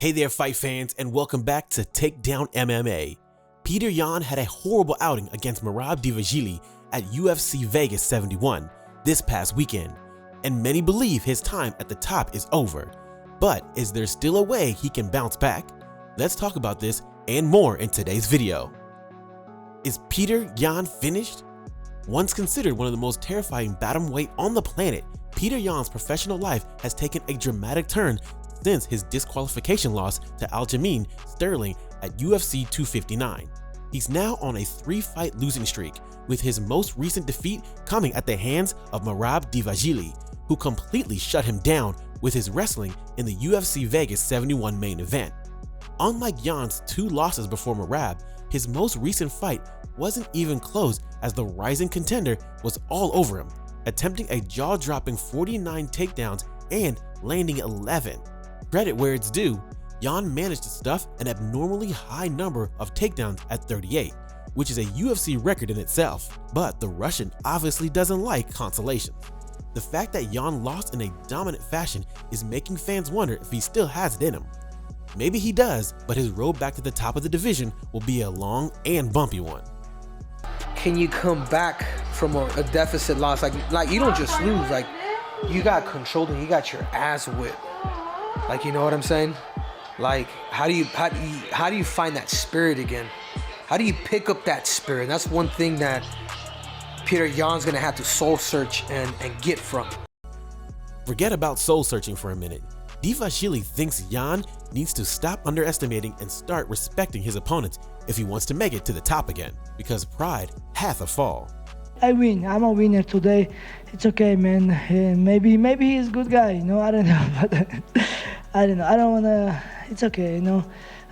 Hey there, fight fans, and welcome back to Takedown MMA. Petr Yan had a horrible outing against Merab Dvalishvili at UFC Vegas 71 this past weekend, and many believe his time at the top is over. But is there still a way he can bounce back? Let's talk about this and more in today's video. Is Petr Yan finished? Once considered one of the most terrifying bantamweight on the planet, Petr Yan's professional life has taken a dramatic turn since his disqualification loss to Aljamain Sterling at UFC 259. He's now on a 3-fight losing streak, with his most recent defeat coming at the hands of Merab Dvalishvili, who completely shut him down with his wrestling in the UFC Vegas 71 main event. Unlike Yan's 2 losses before Merab, his most recent fight wasn't even close, as the rising contender was all over him, attempting a jaw-dropping 49 takedowns and landing 11. Credit where it's due, Yan managed to stuff an abnormally high number of takedowns at 38, which is a UFC record in itself, but the Russian obviously doesn't like consolations. The fact that Yan lost in a dominant fashion is making fans wonder if he still has it in him. Maybe he does, but his road back to the top of the division will be a long and bumpy one. Can you come back from a deficit loss? Like you don't just lose, like you got controlled and you got your ass whipped. Like, you know what I'm saying? Like, how do you find that spirit again? How do you pick up that spirit? That's one thing that Petr Yan's gonna have to soul search and get from. Forget about soul searching for a minute. Dvalishvili thinks Yan needs to stop underestimating and start respecting his opponents if he wants to make it to the top again, because pride hath a fall. I win. I'm a winner today. It's okay, man. Maybe he's a good guy. You know, I don't know, but I don't know. I don't wanna. It's okay. You know,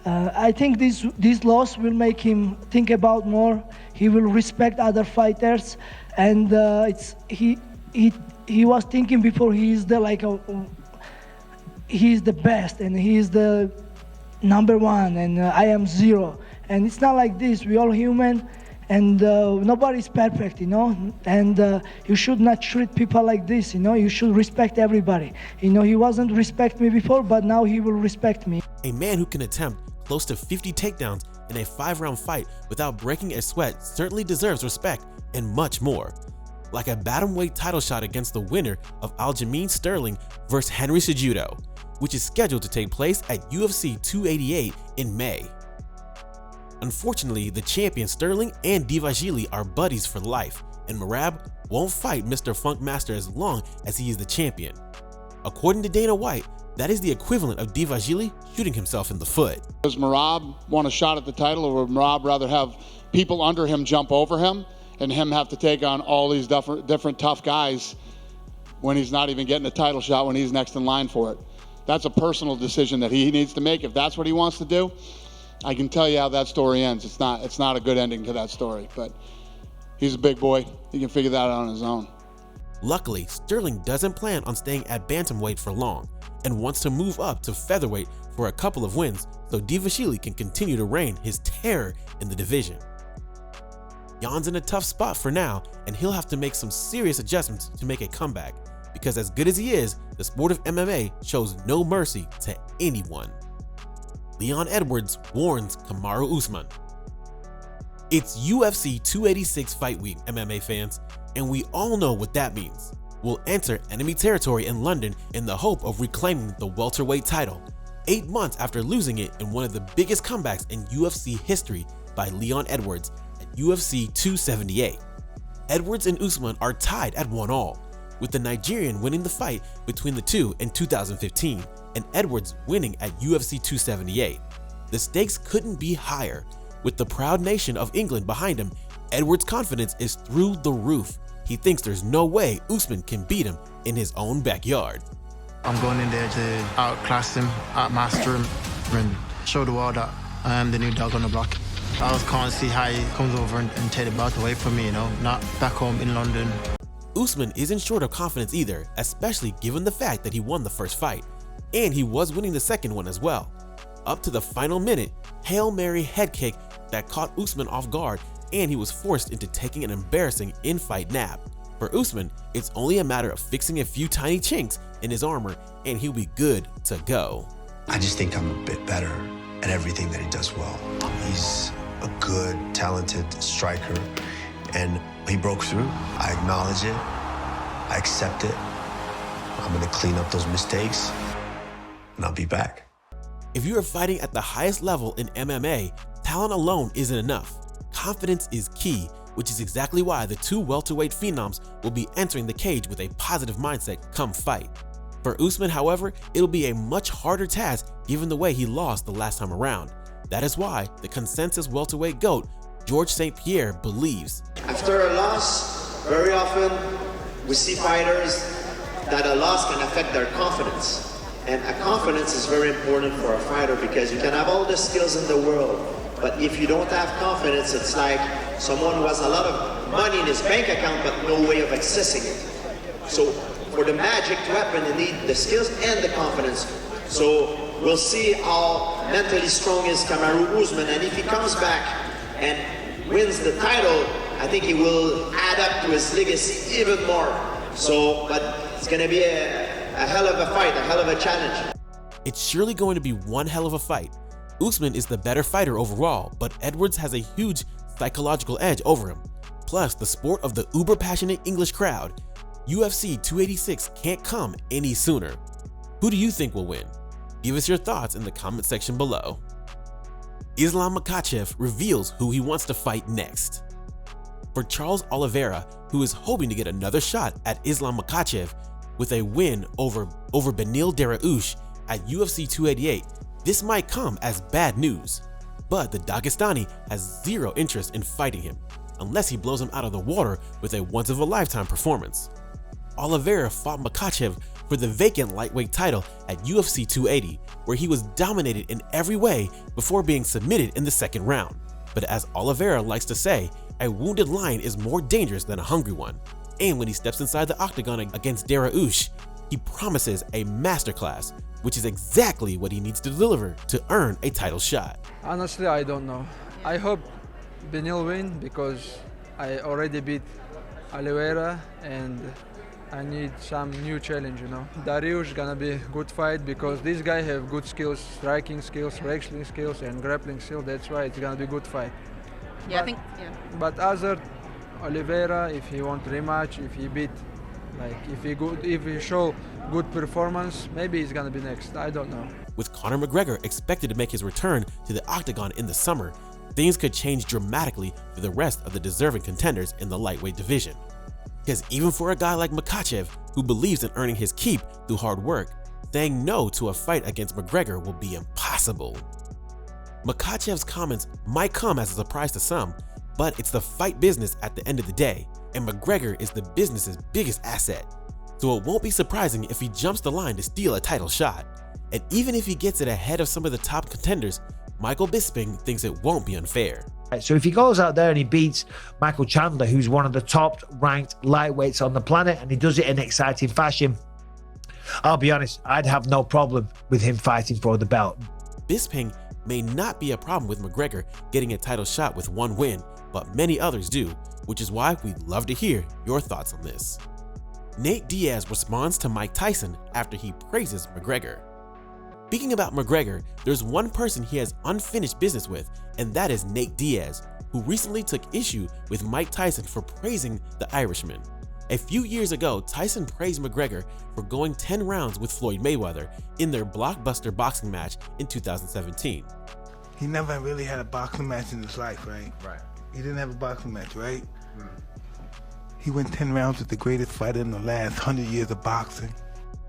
I think this loss will make him think about more. He will respect other fighters, and he was thinking before he's he's the best and he's the #1 and I am 0. And it's not like this. We all human. And nobody's perfect, you know, and you should not treat people like this, you know. You should respect everybody. You know, he wasn't respect me before, but now he will respect me. A man who can attempt close to 50 takedowns in a 5-round fight without breaking a sweat certainly deserves respect and much more. Like a bantamweight title shot against the winner of Aljamain Sterling versus Henry Cejudo, which is scheduled to take place at UFC 288 in May. Unfortunately, the champion Sterling and Dvalishvili are buddies for life, and Merab won't fight Mr. Funk Master as long as he is the champion. According to Dana White, that is the equivalent of Dvalishvili shooting himself in the foot. Does Merab want a shot at the title, or would Merab rather have people under him jump over him and him have to take on all these different tough guys when he's not even getting a title shot when he's next in line for it? That's a personal decision that he needs to make. If that's what he wants to do, I can tell you how that story ends. It's not a good ending to that story, but he's a big boy. He can figure that out on his own. Luckily, Sterling doesn't plan on staying at bantamweight for long and wants to move up to featherweight for a couple of wins so Dvalishvili can continue to reign his terror in the division. Yan's in a tough spot for now, and he'll have to make some serious adjustments to make a comeback, because as good as he is, the sport of MMA shows no mercy to anyone. Leon Edwards warns Kamaru Usman. It's UFC 286 fight week, MMA fans, and we all know what that means. We'll enter enemy territory in London in the hope of reclaiming the welterweight title, 8 months after losing it in one of the biggest comebacks in UFC history by Leon Edwards at UFC 278. Edwards and Usman are tied at 1-1, with the Nigerian winning the fight between the two in 2015 and Edwards winning at UFC 278. The stakes couldn't be higher. With the proud nation of England behind him, Edwards' confidence is through the roof. He thinks there's no way Usman can beat him in his own backyard. I'm going in there to outclass him, outmaster him, and show the world that I am the new dog on the block. I just can't see how he comes over and take the belt away from me, you know, not back home in London. Usman isn't short of confidence either, especially given the fact that he won the first fight, and he was winning the second one as well. Up to the final minute, Hail Mary head kick that caught Usman off guard, and he was forced into taking an embarrassing in-fight nap. For Usman, it's only a matter of fixing a few tiny chinks in his armor and he'll be good to go. I just think I'm a bit better at everything that he does well. He's a good, talented striker, and he broke through. I acknowledge it. I accept it. I'm gonna clean up those mistakes, and I'll be back. If you are fighting at the highest level in MMA, talent alone isn't enough. Confidence is key, which is exactly why the two welterweight phenoms will be entering the cage with a positive mindset come fight. For Usman, however, it'll be a much harder task given the way he lost the last time around. That is why the consensus welterweight GOAT, George St. Pierre, believes. After a loss, very often we see fighters that a loss can affect their confidence. And a confidence is very important for a fighter because you can have all the skills in the world, but if you don't have confidence, it's like someone who has a lot of money in his bank account but no way of accessing it. So for the magic to happen, you need the skills and the confidence. So we'll see how mentally strong is Kamaru Usman, and if he comes back and wins the title, I think he will add up to his legacy even more. So, but it's gonna be a hell of a fight, a hell of a challenge. It's surely going to be one hell of a fight. Usman is the better fighter overall, but Edwards has a huge psychological edge over him. Plus, the sport of the uber-passionate English crowd, UFC 286 can't come any sooner. Who do you think will win? Give us your thoughts in the comment section below. Islam Makhachev reveals who he wants to fight next. For Charles Oliveira, who is hoping to get another shot at Islam Makhachev with a win over Beneil Dariush at UFC 288, this might come as bad news. But the Dagestani has zero interest in fighting him, unless he blows him out of the water with a once-of-a-lifetime performance. Oliveira fought Makhachev for the vacant lightweight title at UFC 280, where he was dominated in every way before being submitted in the second round. But as Oliveira likes to say, a wounded lion is more dangerous than a hungry one. And when he steps inside the octagon against Dariush, he promises a masterclass, which is exactly what he needs to deliver to earn a title shot. Honestly, I don't know. I hope Beneil win because I already beat Oliveira and I need some new challenge, you know. Dariush gonna be a good fight because this guy have good skills, striking skills, wrestling skills and grappling skills. That's why it's gonna be a good fight. Yeah, I think, yeah. But other Oliveira, if he want rematch, if he beat, like if he show good performance, maybe he's gonna be next. I don't know. With Conor McGregor expected to make his return to the octagon in the summer, things could change dramatically for the rest of the deserving contenders in the lightweight division. Because even for a guy like Makhachev, who believes in earning his keep through hard work, saying no to a fight against McGregor will be impossible. Makhachev's comments might come as a surprise to some, but it's the fight business at the end of the day, and McGregor is the business's biggest asset. So it won't be surprising if he jumps the line to steal a title shot. And even if he gets it ahead of some of the top contenders, Michael Bisping thinks it won't be unfair. So if he goes out there and he beats Michael Chandler, who's one of the top ranked lightweights on the planet, and he does it in exciting fashion, I'll be honest, I'd have no problem with him fighting for the belt. Bisping may not be a problem with McGregor getting a title shot with one win, but many others do, which is why we'd love to hear your thoughts on this. Nate Diaz responds to Mike Tyson after he praises McGregor. Speaking about McGregor, there's one person he has unfinished business with, and that is Nate Diaz, who recently took issue with Mike Tyson for praising the Irishman. A few years ago, Tyson praised McGregor for going 10 rounds with Floyd Mayweather in their blockbuster boxing match in 2017. He never really had a boxing match in his life, right? Right. He didn't have a boxing match, right? He went 10 rounds with the greatest fighter in the last 100 years of boxing.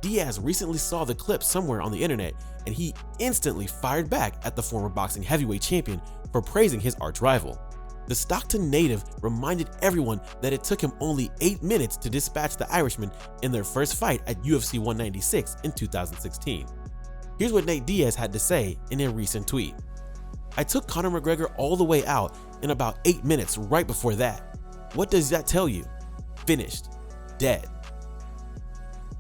Diaz recently saw the clip somewhere on the internet, and he instantly fired back at the former boxing heavyweight champion for praising his arch rival. The Stockton native reminded everyone that it took him only 8 minutes to dispatch the Irishman in their first fight at UFC 196 in 2016. Here's what Nate Diaz had to say in a recent tweet. "I took Conor McGregor all the way out in about 8 minutes right before that. What does that tell you? Finished. Dead."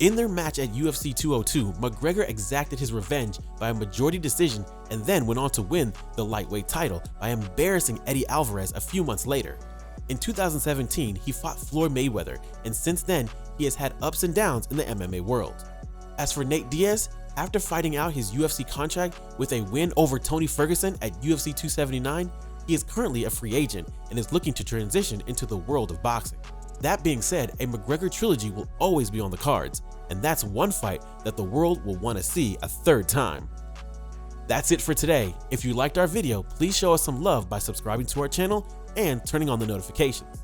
In their match at UFC 202, McGregor exacted his revenge by a majority decision and then went on to win the lightweight title by embarrassing Eddie Alvarez a few months later. In 2017, he fought Floyd Mayweather, and since then, he has had ups and downs in the MMA world. As for Nate Diaz, After fighting out his UFC contract with a win over Tony Ferguson at UFC 279, he is currently a free agent and is looking to transition into the world of boxing. That being said, a McGregor trilogy will always be on the cards, and that's one fight that the world will want to see a third time. That's it for today. If you liked our video, please show us some love by subscribing to our channel and turning on the notifications.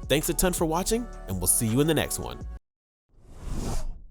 Thanks a ton for watching, and we'll see you in the next one.